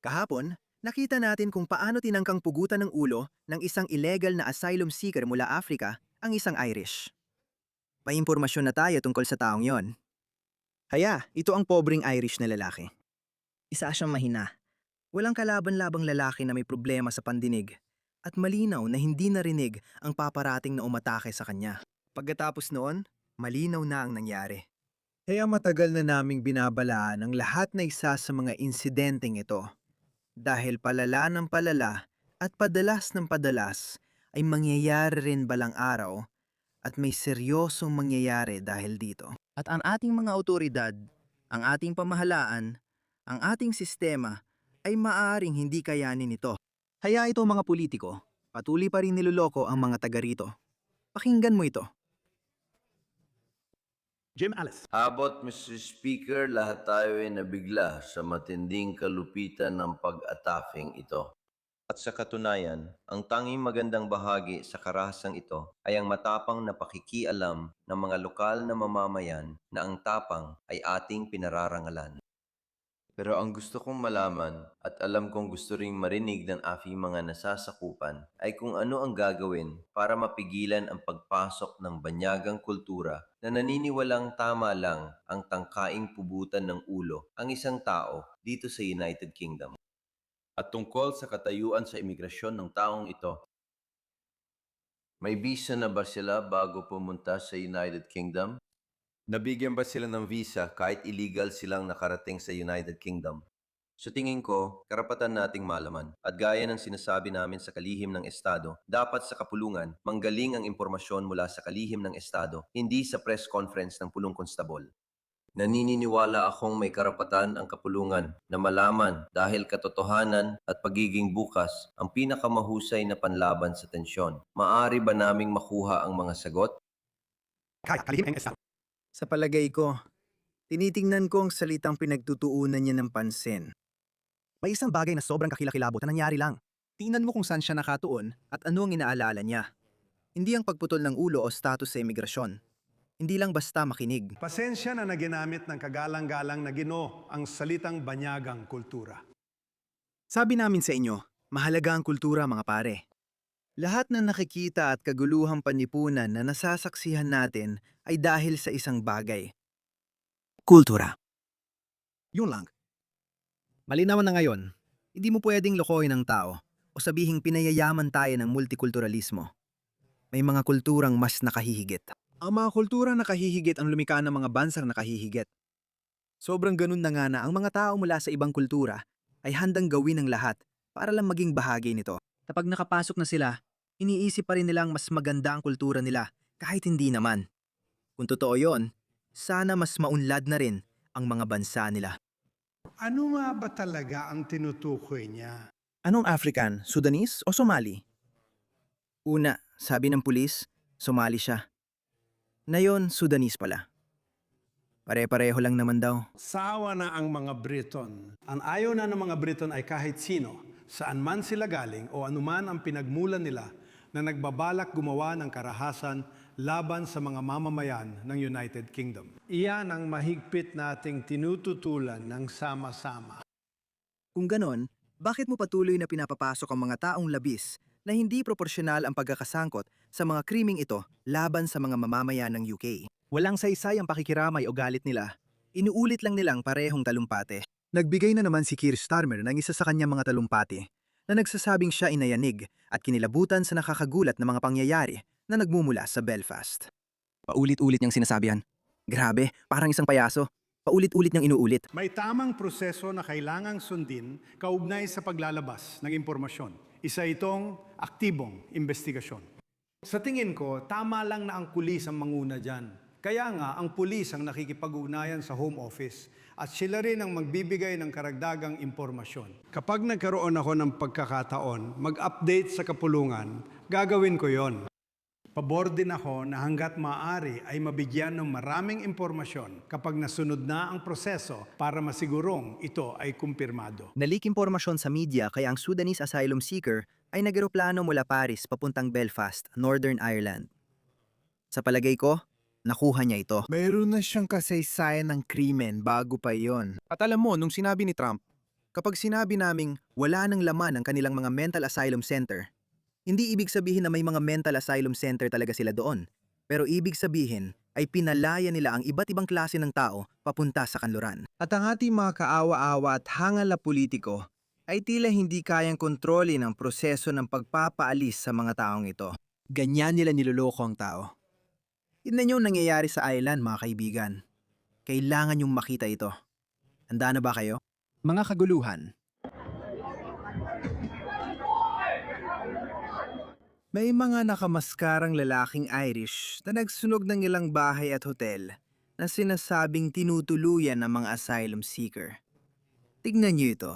Kahapon, nakita natin kung paano tinangkang pugutan ng ulo ng isang illegal na asylum seeker mula Africa ang isang Irish. May impormasyon na tayo tungkol sa taong yon. Ito ang pobreng Irish na lalaki. Isa siyang mahina. Walang kalaban-labang lalaki na may problema sa pandinig at malinaw na hindi narinig ang paparating na umatake sa kanya. Pagkatapos noon, malinaw na ang nangyari. Kaya matagal na naming binabalaan ang lahat na isa sa mga insidenteng ito. Dahil palala ng palala at padalas ng padalas ay mangyayari rin balang araw at may seryosong mangyayari dahil dito. At ang ating mga autoridad, ang ating pamahalaan, ang ating sistema ay maaaring hindi kayanin ito. Kaya ito mga politiko, patuloy pa rin niloloko ang mga taga rito. Pakinggan mo ito. Jim Alice. Abot, Mr. Speaker, lahat tayo ay nabigla sa matinding kalupitan ng pag-atafing ito. At sa katunayan, ang tanging magandang bahagi sa karahasang ito ay ang matapang na pakikialam ng mga lokal na mamamayan na ang tapang ay ating pinararangalan. Pero ang gusto kong malaman at alam kong gusto ring marinig ng aking mga nasasakupan ay kung ano ang gagawin para mapigilan ang pagpasok ng banyagang kultura na naniniwalang tama lang ang tangkaing pubutan ng ulo ang isang tao dito sa United Kingdom. At tungkol sa katayuan sa imigrasyon ng taong ito, may visa na ba sila bago pumunta sa United Kingdom? Nabigyan ba sila ng visa kahit illegal silang nakarating sa United Kingdom? Sa tingin ko, karapatan nating malaman. At gaya ng sinasabi namin sa kalihim ng Estado, dapat sa kapulungan, manggaling ang impormasyon mula sa kalihim ng Estado, hindi sa press conference ng pulong konstabol. Naniniwala akong may karapatan ang kapulungan na malaman dahil katotohanan at pagiging bukas ang pinakamahusay na panlaban sa tensyon. Maaari ba naming makuha ang mga sagot? Kalihim ng Estado. Sa palagay ko, tinitingnan ko ang salitang pinagtutuunan niya ng pansin. May isang bagay na sobrang kakilakilabot na nangyari lang. Tingnan mo kung saan siya nakatuon at ano ang inaalala niya. Hindi ang pagputol ng ulo o status sa imigrasyon. Hindi lang basta makinig. Pasensya na naginamit ng kagalang-galang na Ginoo ang salitang banyagang kultura. Sabi namin sa inyo, mahalaga ang kultura mga pare. Lahat na nakikita at kaguluhang panlipunan na nasasaksihan natin ay dahil sa isang bagay. Kultura. Yun lang. Malinaw na ngayon, hindi mo pwedeng lokohin ang tao o sabihing pinayayaman tayo ng multikulturalismo. May mga kulturang mas nakahihigit. Ang mga kultura nakahihigit ang lumikha ng mga bansang nakahihigit. Sobrang ganun na nga na ang mga tao mula sa ibang kultura ay handang gawin ang lahat para lang maging bahagi nito. Kapag nakapasok na sila, iniisip pa rin nilang mas maganda ang kultura nila kahit hindi naman. Kung totoo yon, sana mas maunlad na rin ang mga bansa nila. Ano nga ba talaga ang tinutukoy niya? Anong African? Sudanese o Somali? Una, sabi ng pulis, Somali siya. Ngayon, Sudanese pala. Pare-pareho lang naman daw. Sawa na ang mga Briton. Ang ayaw na ng mga Briton ay kahit sino, saan man sila galing o anuman ang pinagmulan nila na nagbabalak gumawa ng karahasan laban sa mga mamamayan ng United Kingdom. Iyan ang mahigpit nating tinututulan ng sama-sama. Kung ganon, bakit mo patuloy na pinapapasok ang mga taong labis na hindi proporsyonal ang pagkakasangkot sa mga krimeng ito laban sa mga mamamayan ng UK? Walang saysay ang pakikiramay o galit nila. Inuulit lang nilang parehong talumpate. Nagbigay na naman si Keir Starmer ng isa sa kanyang mga talumpati na nagsasabing siya inayanig at kinilabutan sa nakakagulat na mga pangyayari na nagmumula sa Belfast. Paulit-ulit niyang sinasabihan. Grabe, parang isang payaso. Paulit-ulit niyang inuulit. May tamang proseso na kailangang sundin kaugnay sa paglalabas ng impormasyon. Isa itong aktibong investigasyon. Sa tingin ko, tama lang na ang pulis ang manguna dyan. Kaya nga, ang pulis ang nakikipag-ugnayan sa Home Office at sila rin ang magbibigay ng karagdagang impormasyon. Kapag nagkaroon ako ng pagkakataon, mag-update sa kapulungan, gagawin ko yon. Pabor din ako na hanggat maaari ay mabigyan ng maraming impormasyon kapag nasunod na ang proseso para masigurong ito ay kumpirmado. Nalik impormasyon sa media kaya ang Sudanese asylum seeker ay nag-eroplano mula Paris papuntang Belfast, Northern Ireland. Sa palagay ko, nakuha niya ito. Mayroon na siyang kasaysayan ng krimen bago pa yon. At alam mo, nung sinabi ni Trump Kapag sinabi naming wala nang laman ang kanilang mga mental asylum center, hindi ibig sabihin na may mga mental asylum center talaga sila doon. Pero ibig sabihin ay pinalaya nila ang iba't ibang klase ng tao papunta sa kanluran. At ang ating mga kaawa-awa at hangal na politiko ay tila hindi kayang kontrolin ang proseso ng pagpapaalis sa mga taong ito. Ganyan nila niloloko ang tao. Tignan niyo ang nangyayari sa island, mga kaibigan. Kailangan niyong makita ito. Handa na ba kayo? Mga kaguluhan. May mga nakamaskarang lalaking Irish na nagsunog ng ilang bahay at hotel na sinasabing tinutuluyan ng mga asylum seeker. Tignan niyo ito.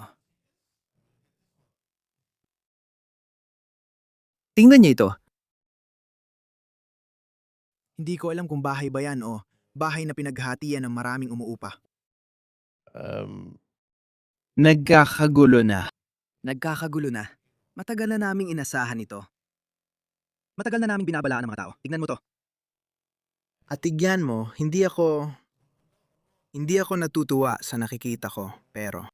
Tingnan niyo ito. Hindi ko alam kung bahay ba yan o bahay na pinaghatian ng maraming umuupa. Nagkakagulo na. Nagkakagulo na. Matagal na naming inasahan ito. Matagal na naming binabalaan ng mga tao. Tignan mo to. At tignan mo, hindi ako natutuwa sa nakikita ko, pero...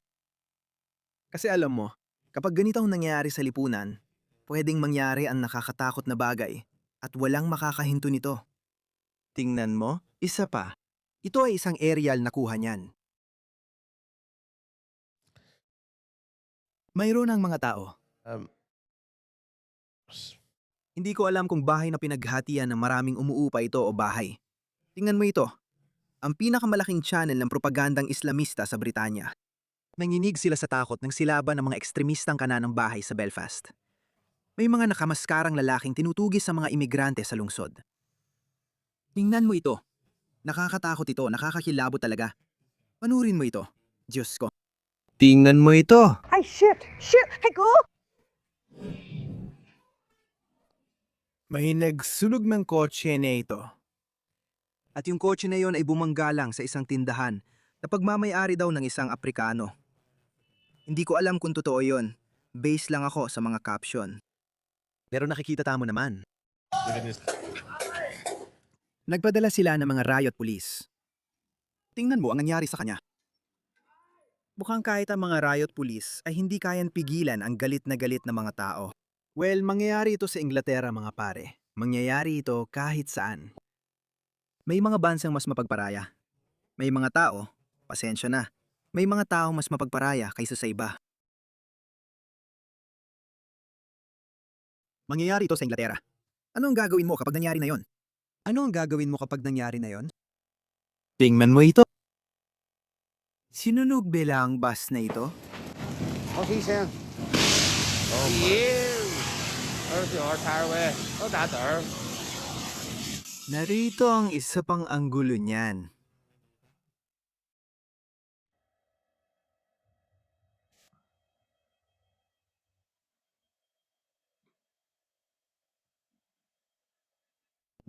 Kasi alam mo, kapag ganito ang nangyari sa lipunan, pwedeng mangyari ang nakakatakot na bagay at walang makakahinto nito. Tingnan mo, isa pa. Ito ay isang aerial na kuha niyan. Mayroon ang mga tao. Hindi ko alam kung bahay na pinaghatian ng maraming umuupa ito o bahay. Tingnan mo ito. Ang pinakamalaking channel ng propagandang Islamista sa Britanya. Nanginig sila sa takot ng silaban ng mga ekstremistang kananang bahay sa Belfast. May mga nakamaskarang lalaking tinutugis sa mga imigrante sa lungsod. Tingnan mo ito. Nakakatakot ito, nakakakilabot talaga. Panurin mo ito. Diyos ko. Tingnan mo ito. Ay, shit! Shit! Hey, go! May nagsunog ng kotse na ito. At yung kotse na yon ay bumanggalang sa isang tindahan na pagmamayari daw ng isang Aprikano. Hindi ko alam kung totoo yon. Base lang ako sa mga caption. Pero nakikita tamo naman. Nagpadala sila ng mga riot police. Tingnan mo ang nangyari sa kanya. Mukhang kahit ang mga riot police ay hindi kayang pigilan ang galit na mga tao. Well, mangyayari ito sa Inglaterra mga pare. Mangyayari ito kahit saan. May mga bansang mas mapagparaya. May mga tao, pasensya na, may mga tao mas mapagparaya kaysa sa iba. Mangyayari ito sa Inglaterra. Ano ang gagawin mo kapag nangyari na yon? Ano ang gagawin mo kapag nangyari na yon? Tingnan mo ito. Sinunog bela ang bus na ito? Narito ang isa pang anggulo niyan.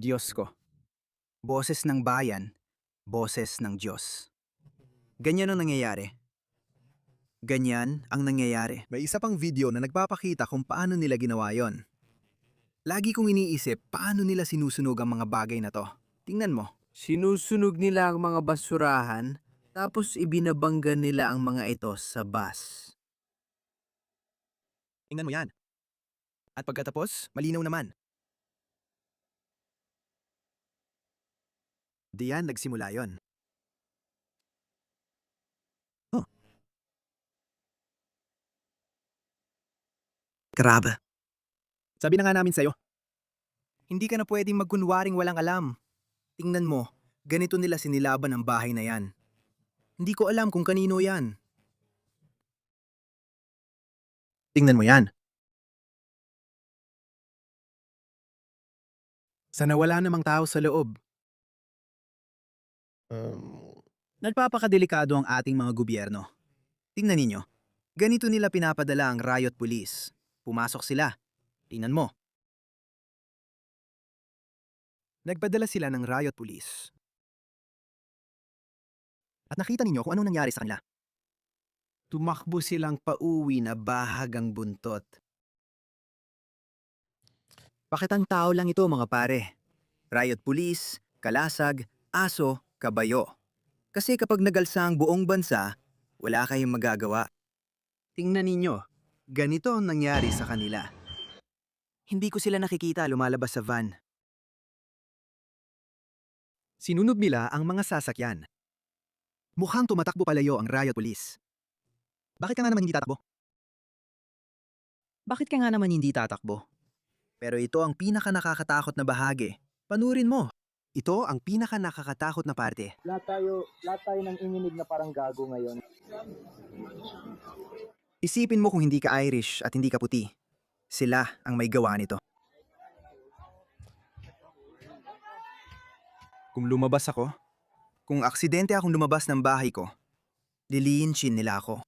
Diyos ko. Boses ng bayan, boses ng Diyos. Ganyan ang nangyayari. Ganyan ang nangyayari. May isa pang video na nagpapakita kung paano nila ginawa yon. Lagi kong iniisip paano nila sinusunog ang mga bagay na to. Tingnan mo. Sinusunog nila ang mga basurahan, tapos ibinabangga nila ang mga ito sa bus. Tingnan mo yan. At pagkatapos, malinaw naman. Diyan nagsimula yon. Oh. Grabe. Sabi na nga namin sa'yo. Hindi ka na pwedeng magkunwaring walang alam. Tingnan mo, ganito nila sinilaban ang bahay na yan. Hindi ko alam kung kanino yan. Tingnan mo yan. Sana wala namang tao sa loob. Nagpapakadelikado ang ating mga gobyerno. Tingnan ninyo. Ganito nila pinapadala ang riot police. Pumasok sila. Tingnan mo. Nagpadala sila ng riot police. At nakita ninyo kung anong nangyari sa kanila. Tumakbo silang pauwi na bahagang buntot. Bakit ang tao lang ito mga pare? Riot police, kalasag, aso, kabayo. Kasi kapag nagalsa ang buong bansa, wala kayong magagawa. Tingnan ninyo, ganito ang nangyari sa kanila. Hindi ko sila nakikita lumalabas sa van. Sinunog nila ang mga sasakyan. Mukhang tumatakbo palayo ang riot police. Bakit ka nga naman hindi tatakbo? Bakit ka nga naman hindi tatakbo? Pero ito ang pinaka nakakatakot na bahagi. Panurin mo. Ito ang pinaka nakakatakot na parte. Lahat tayo nang inginig na parang gago ngayon. Isipin mo kung hindi ka Irish at hindi ka puti. Sila ang may gawa nito. Kung lumabas ako, kung aksidente akong lumabas ng bahay ko, lilinchin nila ako.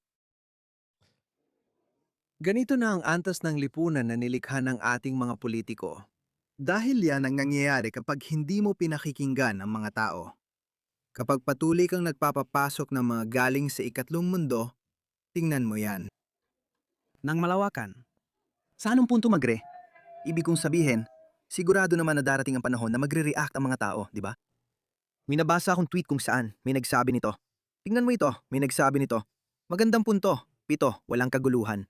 Ganito na ang antas ng lipunan na nilikha ng ating mga politiko. Dahil yan ang nangyayari kapag hindi mo pinakikinggan ang mga tao. Kapag patuloy kang nagpapapasok ng mga galing sa ikatlong mundo, tingnan mo yan. Nang malawakan. Sa anong punto magre? Ibig kong sabihin, sigurado naman na darating ang panahon na magre-react ang mga tao, di ba? May nabasa akong tweet kung saan may nagsabi nito. Tingnan mo ito, may nagsabi nito. Magandang punto. 7, walang kaguluhan.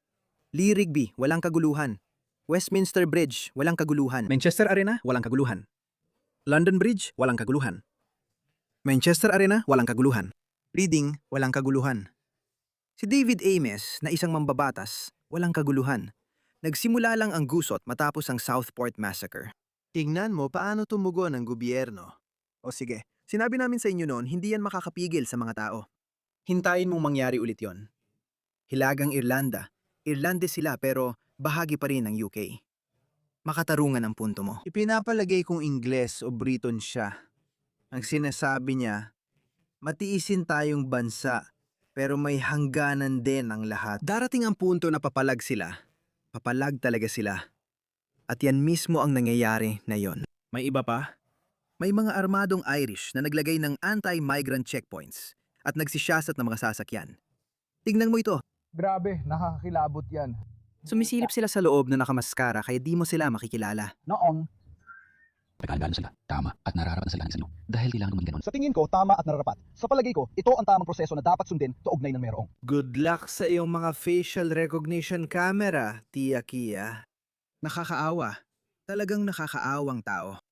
Lee Rigby, walang kaguluhan. Westminster Bridge, walang kaguluhan. Manchester Arena, walang kaguluhan. London Bridge, walang kaguluhan. Manchester Arena, walang kaguluhan. Reading, walang kaguluhan. Si David Ames, na isang mambabatas, walang kaguluhan. Nagsimula lang ang gusot matapos ang Southport Massacre. Tingnan mo paano tumugon ang gobyerno. O sige, sinabi namin sa inyo noon, hindi yan makakapigil sa mga tao. Hintayin mong mangyari ulit yon. Hilagang Irlanda. Irlandes sila pero bahagi pa rin ng UK. Makatarungan ang punto mo. Ipinapalagay kong Ingles o Briton siya. Ang sinasabi niya, matiisin tayong bansa pero may hangganan din ang lahat. Darating ang punto na papalag sila. Papalag talaga sila. At yan mismo ang nangyayari na yon. May iba pa? May mga armadong Irish na naglagay ng anti-migrant checkpoints at nagsisiyasat ng mga sasakyan. Tingnan mo ito. Grabe, nakakakilabot yan. Sumisilip sila sa loob na nakamaskara kaya di mo sila makikilala. Noong, Nagkaalala sila, tama, at nararapat na sila ng sino. Dahil kailangan naman ganun. sa tingin ko, tama at nararapat. Sa palagay ko, ito ang tamang proseso na dapat sundin kaugnay ng mayroong. Good luck sa iyong mga facial recognition camera, Tia Kia. Nakakaawa. Talagang nakakaawang tao.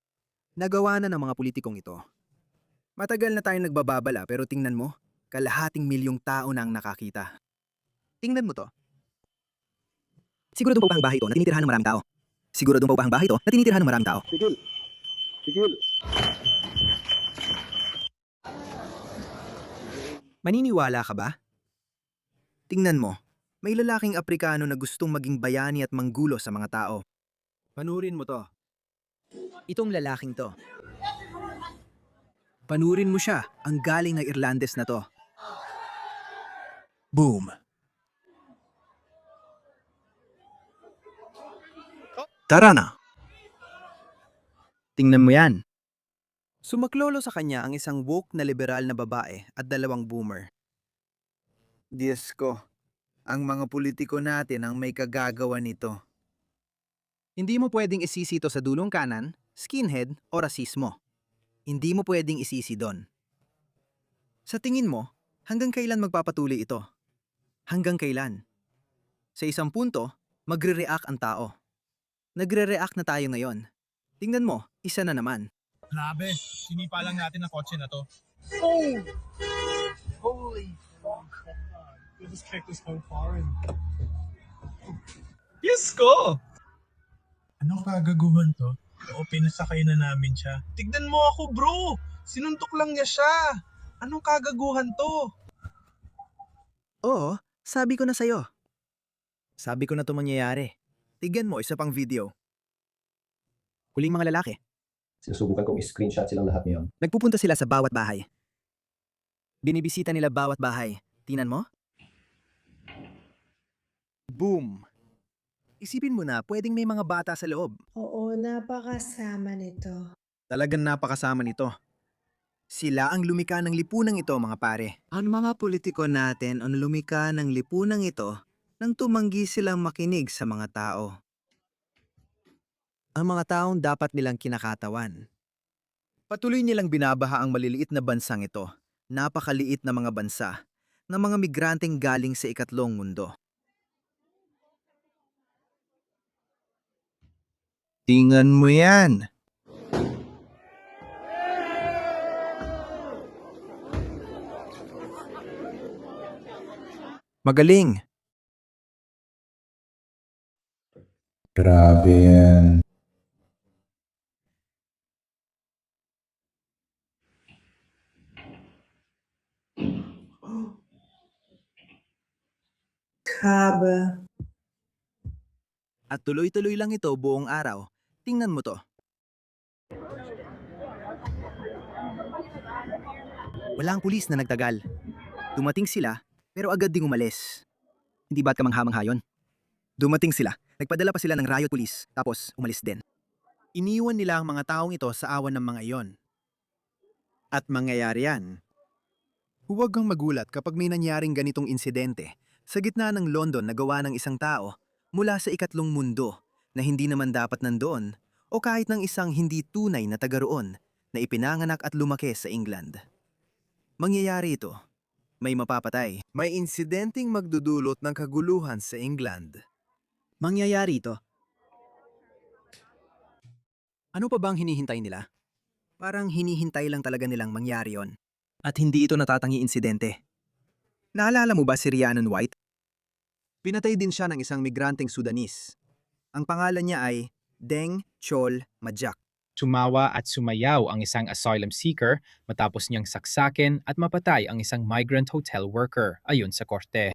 Nagawa na ng mga politikong ito. Matagal na tayong nagbababala pero tingnan mo, kalahating milyong tao na ang nakakita. Tingnan mo to. Siguradong paupahang bahay ito na tinitirhan ng maraming tao. Siguradong paupahang bahay ito na tinitirhan ng maraming tao. Sigil. Sigil. Maniniwala ka ba? Tingnan mo, may lalaking Aprikano na gustong maging bayani at manggulo sa mga tao. Panurin mo to. Itong lalaking to. Panurin mo siya, ang galing ng Irlandes na to. Boom. Tara na. Tingnan mo yan. Sumaklolo sa kanya ang isang woke na liberal na babae at 2 boomer. Diyos ko, ang mga politiko natin ang may kagagawa nito. Hindi mo pwedeng isisi ito sa dulong kanan, skinhead o rasismo. Hindi mo pwedeng isisi doon. Sa tingin mo, hanggang kailan magpapatuloy ito? Hanggang kailan? Sa isang punto, magre-react ang tao. Nagre-react na tayo ngayon. Tingnan mo, isa na naman. Grabe, sinipa lang natin ang kotse na to. Holy fuck. This check is so foreign. Yes ko! Anong kagaguhan to? Oo, pinasakay na namin siya. Tignan mo ako, bro! Sinuntok lang niya siya! Anong kagaguhan to? Oo, sabi ko na sa'yo. Sabi ko na ito mangyayari. Tignan mo, isa pang video. Huling mga lalaki. Sinusubukan kong i-screenshot silang lahat ngayon. Nagpupunta sila sa bawat bahay. Binibisita nila bawat bahay. Tingnan mo. Boom! Isipin mo na, pwedeng may mga bata sa loob. Oo, napakasama nito. Talagang napakasama nito. Sila ang lumika ng lipunang ito, mga pare. Ang mga politiko natin ang lumika ng lipunang ito nang tumanggi silang makinig sa mga tao. Ang mga taong dapat nilang kinakatawan. Patuloy nilang binabaha ang maliliit na bansang ito, napakaliit na mga bansa, ng mga migranteng galing sa ikatlong mundo. Tingnan mo yan. Magaling. Grabe yan. Kaba. At tuloy-tuloy lang ito buong araw. Tingnan mo to. Walang pulis na nagtagal. Dumating sila, pero agad ding umalis. Hindi ba't kamangha-mangha yun? Dumating sila, nagpadala pa sila ng riot police, tapos umalis din. Iniwan nila ang mga taong ito sa awan ng mga iyon. At mangyayari yan. Huwag kang magulat kapag may nangyaring ganitong insidente sa gitna ng London na gawa ng isang tao mula sa ikatlong mundo na hindi naman dapat nandoon o kahit ng isang hindi tunay na taga roon na ipinanganak at lumaki sa England. Mangyayari ito. May mapapatay. May insidenteng magdudulot ng kaguluhan sa England. Mangyayari ito. Ano pa bang hinihintay nila? Parang hinihintay lang talaga nilang mangyari yon. At hindi ito natatangi insidente. Naalala mo ba si Rhiannon White? Pinatay din siya ng isang migranteng Sudanese. Ang pangalan niya ay Deng Chol Majak. Tumawa at sumayaw ang isang asylum seeker matapos niyang saksakin at mapatay ang isang migrant hotel worker ayon sa korte.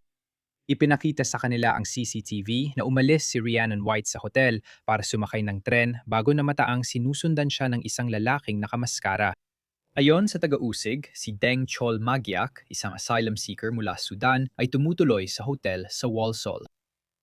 Ipinakita sa kanila ang CCTV na umalis si Rhiannon White sa hotel para sumakay ng tren bago namataang sinusundan siya ng isang lalaking nakamaskara. Ayon sa taga-usig, si Deng Chol Magyak, isang asylum seeker mula Sudan, ay tumutuloy sa hotel sa Walsall.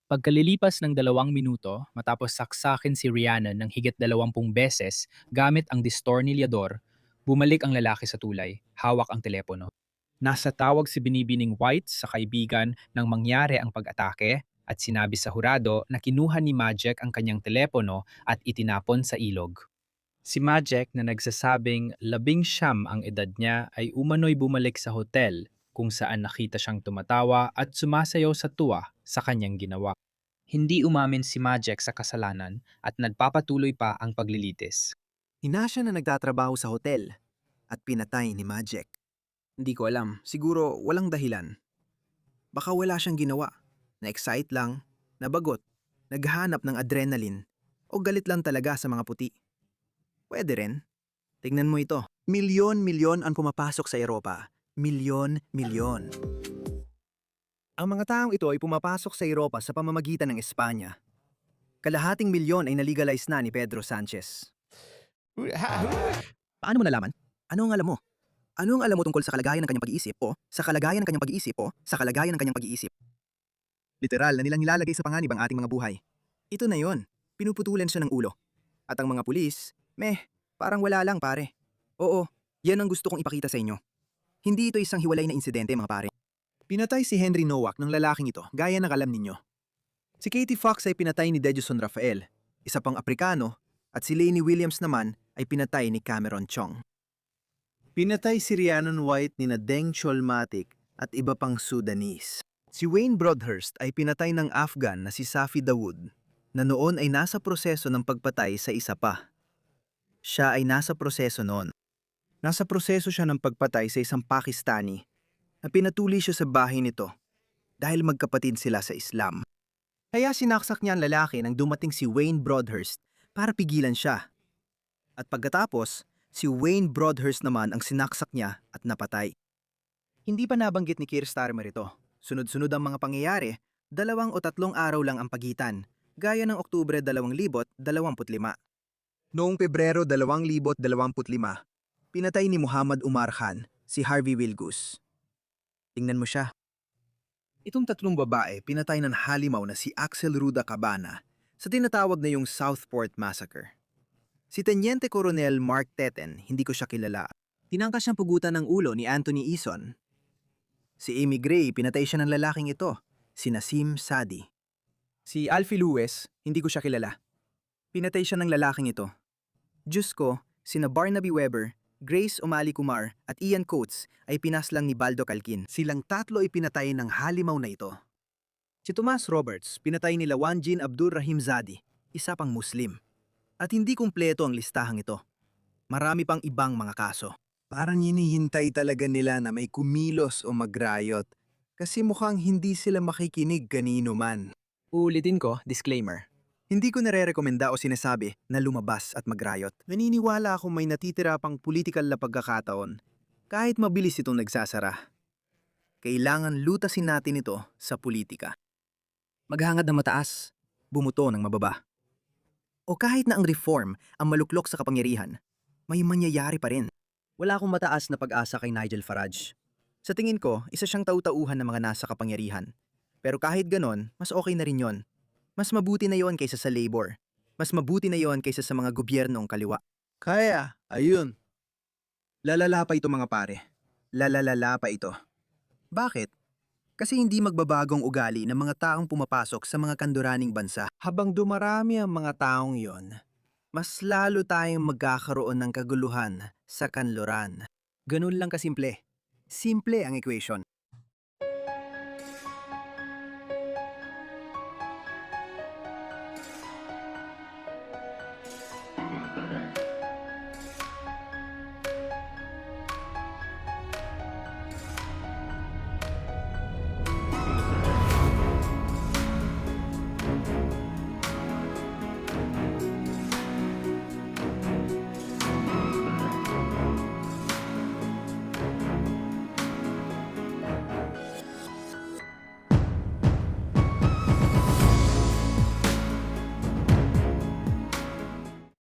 Pagkalilipas ng 2 minuto, matapos saksakin si Rhiannon ng higit 20 beses gamit ang distornilyador, bumalik ang lalaki sa tulay, hawak ang telepono. Nasa tawag si Binibining White sa kaibigan nang mangyari ang pag-atake at sinabi sa hurado na kinuha ni Majek ang kanyang telepono at itinapon sa ilog. Si Majek na nagsasabing 19 ang edad niya ay umano'y bumalik sa hotel kung saan nakita siyang tumatawa at sumasayaw sa tuwa sa kanyang ginawa. Hindi umamin si Majek sa kasalanan at nagpapatuloy pa ang paglilitis. Hinasya na nagtatrabaho sa hotel at pinatay ni Majek. Hindi ko alam, siguro walang dahilan. Baka wala siyang ginawa, na-excite lang, nabagot, naghahanap ng adrenaline, o galit lang talaga sa mga puti. Pwede rin. Tingnan mo ito. Milyon-milyon ang pumapasok sa Europa. Milyon-milyon. Ang mga taong ito ay pumapasok sa Europa sa pamamagitan ng Espanya. Kalahating milyon ay nalegalize na ni Pedro Sanchez. Paano mo nalaman? Ano ang alam mo? Ano ang alam mo tungkol sa kalagayan ng kanyang pag-iisip o sa kalagayan ng kanyang pag-iisip o sa kalagayan ng kanyang pag-iisip? Literal na nilang nilalagay sa panganib ang ating mga buhay. Ito na yon. Pinuputulan siya ng ulo. At ang mga pulis, parang wala lang pare. Oo, yan ang gusto kong ipakita sa inyo. Hindi ito isang hiwalay na insidente mga pare. Pinatay si Henry Nowak ng lalaking ito, gaya ng alam ninyo. Si Katie Fox ay pinatay ni Dejuson Rafael, isa pang Aprikano, at si Lainey Williams naman ay pinatay ni Cameron Chong. Pinatay si Rhiannon White ni Deng Cholmatic at iba pang Sudanese. Si Wayne Broadhurst ay pinatay ng Afghan na si Safi Dawood, na noon ay nasa proseso ng pagpatay sa isa pa. Siya ay nasa proseso noon. Nasa proseso siya ng pagpatay sa isang Pakistani na pinatuli siya sa bahay nito dahil magkapatid sila sa Islam. Kaya sinaksak niya ang lalaki nang dumating si Wayne Broadhurst para pigilan siya. At pagkatapos, si Wayne Broadhurst naman ang sinaksak niya at napatay. Hindi pa nabanggit ni Keir Starmer ito. Sunod-sunod ang mga pangyayari, 2 o 3 araw lang ang pagitan, gaya ng Oktubre 2025. Noong Pebrero 2025, pinatay ni Muhammad Umar Khan si Harvey Wilgus. Tingnan mo siya. Itong 3 babae pinatay ng halimaw na si Axel Ruda Cabana sa tinatawag na yung Southport Massacre. Si Teniente Colonel Mark Teten, hindi ko siya kilala. Tinangkas siyang pugutan ng ulo ni Anthony Eason. Si Amy Gray, pinatay siya ng lalaking ito, si Nasim Sadi. Si Alfie Lewis, hindi ko siya kilala. Pinatay siya ng lalaking ito. Diyos ko, sina Barnaby Weber, Grace O'Malley Kumar at Ian Coates ay pinaslang ni Baldo Calkin. Silang 3 ay pinatay ng halimaw na ito. Si Tomas Roberts, pinatay ni Lawan Jean Abdul Rahim Zadi, isa pang Muslim. At hindi kumpleto ang listahang ito. Marami pang ibang mga kaso. Parang hinihintay talaga nila na may kumilos o magrayot kasi mukhang hindi sila makikinig kanino man. Uulitin ko, disclaimer. Hindi ko nare-rekomenda o sinasabi na lumabas at magrayot. Naniniwala akong may natitira pang politikal na pagkakataon kahit mabilis itong nagsasara. Kailangan lutasin natin ito sa politika. Maghangad ng mataas, bumuto ng mababa. O kahit na ang reform ang maluklok sa kapangyarihan, may mangyayari pa rin. Wala akong mataas na pag-asa kay Nigel Farage. Sa tingin ko, isa siyang tautauhan ng mga nasa kapangyarihan. Pero kahit ganon, mas okay na rin yon. Mas mabuti na yon kaysa sa labor. Mas mabuti na yon kaysa sa mga gobyernong kaliwa. Kaya, ayun. Lalala pa ito mga pare. Lalalala pa ito. Bakit? Kasi hindi magbabagong ugali ng mga taong pumapasok sa mga kanduraning bansa. Habang dumarami ang mga taong yon, mas lalo tayong magkakaroon ng kaguluhan sa kanluran. Ganun lang kasimple. Simple ang equation.